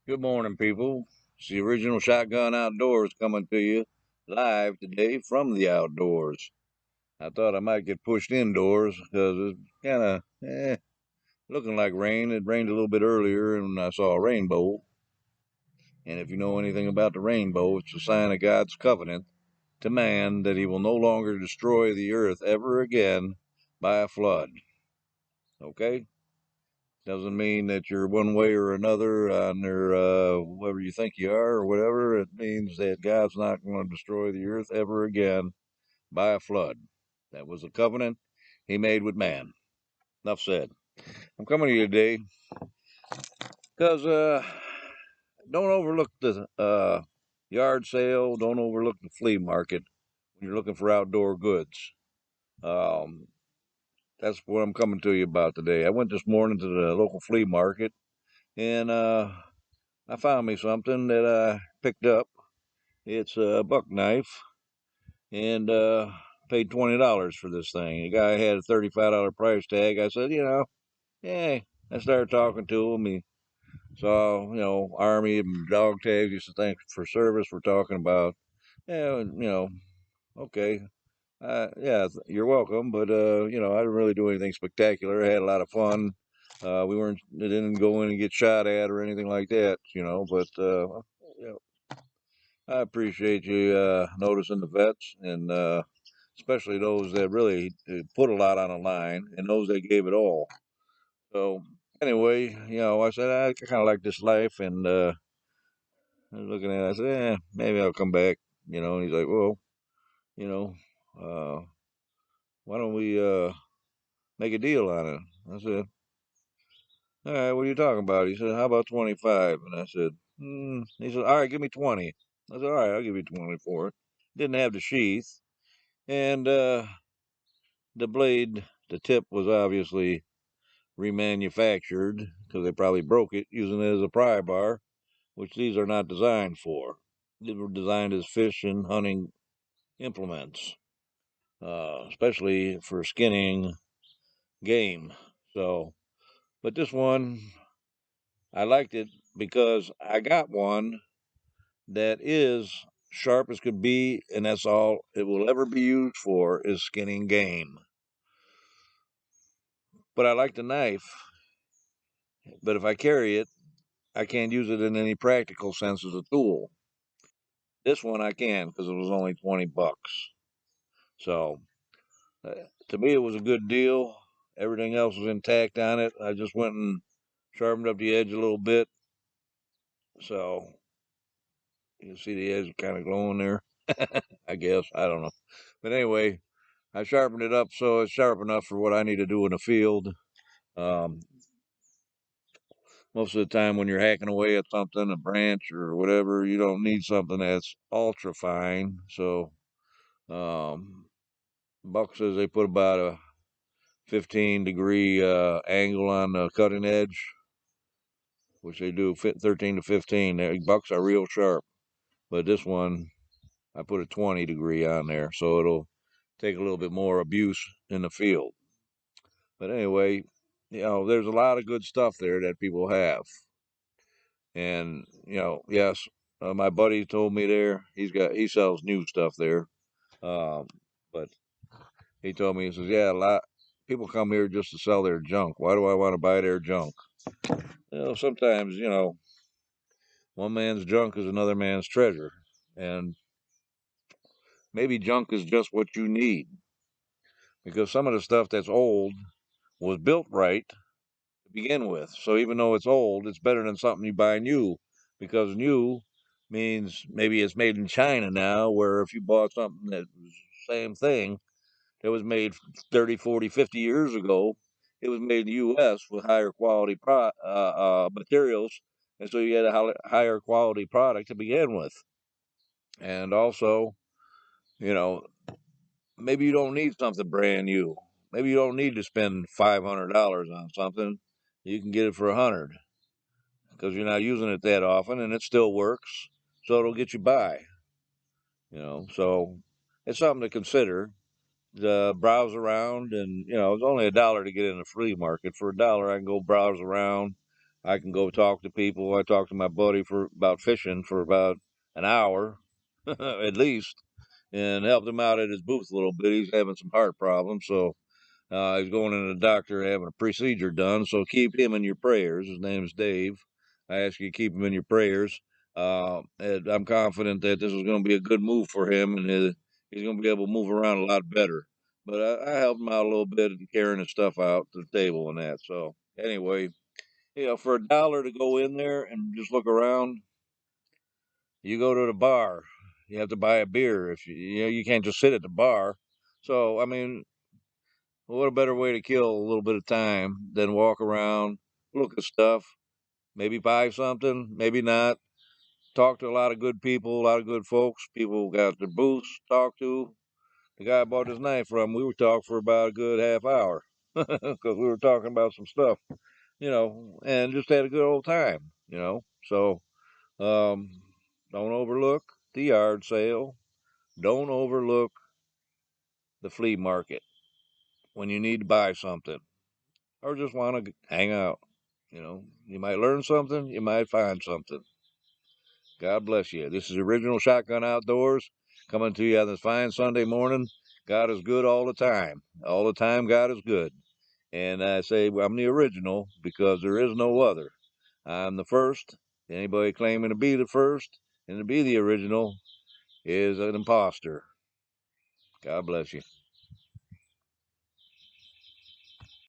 Good morning, people. It's the original Shotgun Outdoors coming to you live today from the outdoors. I thought I might get pushed indoors because it's kind of looking like rain. It rained a little bit earlier and I saw a rainbow. And if you know anything about the rainbow, it's a sign of God's covenant to man that he will no longer destroy the earth ever again by a flood. Okay? Doesn't mean that you're one way or another on their whoever you think you are or whatever. It means that God's not going to destroy the earth ever again by a flood. That was a covenant he made with man. Enough said. I'm coming to you today because don't overlook the yard sale. Don't overlook the flea market when you're looking for outdoor goods. Um, that's what I'm coming to you about today. I went this morning to the local flea market and I found me something that I picked up. It's a buck knife, and paid $20 for this thing. The guy had a $35 price tag. I said, yeah. I started talking to him. He saw, Army and dog tags. He said, thanks for service. We're talking about, yeah, okay. Yeah, you're welcome. But I didn't really do anything spectacular. I had a lot of fun. We didn't go in and get shot at or anything like that, but, you know, I appreciate you noticing the vets and especially those that really put a lot on the line and those that gave it all. So anyway, I said I kind of like this life, and I was looking at it. I said, maybe I'll come back. And he's like, well, you know, uh, why don't we make a deal on it? I said, all right, what are you talking about? He said, how about 25? And I said, He said, all right, give me 20. I said, all right, I'll give you 20 for it. Didn't have the sheath. And the blade, the tip was obviously remanufactured because they probably broke it using it as a pry bar, which these are not designed for. They were designed as fish and hunting implements, especially for skinning game. So, but this one, I liked it because I got one that is sharp as could be, and that's all it will ever be used for is skinning game. But I like the knife. But if I carry it, I can't use it in any practical sense as a tool. This one I can because it was only 20 bucks. So to me, it was a good deal. Everything else was intact on it. I just went and sharpened up the edge a little bit. So you can see the edge kind of glowing there. I guess. I don't know. But anyway, I sharpened it up so it's sharp enough for what I need to do in the field. Um, Most of the time when you're hacking away at something, a branch or whatever, you don't need something that's ultra fine. So um, Buck says they put about a 15-degree angle on the cutting edge, which they do fit 13 to 15. Bucks are real sharp, but this one I put a 20-degree on there, so it'll take a little bit more abuse in the field. But anyway, there's a lot of good stuff there that people have. And, yes, my buddy told me there, he sells new stuff there. Um, but he told me, he says, yeah, a lot people come here just to sell their junk. Why do I want to buy their junk? Sometimes, one man's junk is another man's treasure. And maybe junk is just what you need because some of the stuff that's old was built right to begin with. So even though it's old, it's better than something you buy new because new means maybe it's made in China now, where if you bought something that was the same thing that was made 30, 40, 50 years ago, it was made in the U.S. with higher quality materials. And so you had a higher quality product to begin with. And also, you know, maybe you don't need something brand new. Maybe you don't need to spend $500 on something. You can get it for 100 because you're not using it that often and it still works. So it'll get you by, So it's something to consider. Browse around, and it's only $1 to get in the flea market. For $1, I can go browse around. I can go talk to people. I talked to my buddy for about fishing for about an hour, at least, and helped him out at his booth a little bit. He's having some heart problems, so he's going to the doctor having a procedure done. So keep him in your prayers. His name is Dave. I ask you to keep him in your prayers. And I'm confident that this is going to be a good move for him, and he's going to be able to move around a lot better. But I helped him out a little bit in carrying his stuff out to the table and that. So anyway, for $1 to go in there and just look around, you go to the bar. You have to buy a beer if you can't just sit at the bar. So I mean, what a better way to kill a little bit of time than walk around, look at stuff, maybe buy something, maybe not. Talk to a lot of good people, a lot of good folks. People got their booths to talk to. The guy I bought his knife from, we were talking for about a good half hour because we were talking about some stuff, and just had a good old time. So um, don't overlook the yard sale. Don't overlook the flea market when you need to buy something or just want to hang out. You might learn something, you might find something. God bless you. This is Original Shotgun Outdoors coming to you on this fine Sunday morning. God is good all the time. All the time, God is good. And I say I'm the original because there is no other. I'm the first. Anybody claiming to be the first and to be the original is an imposter. God bless you.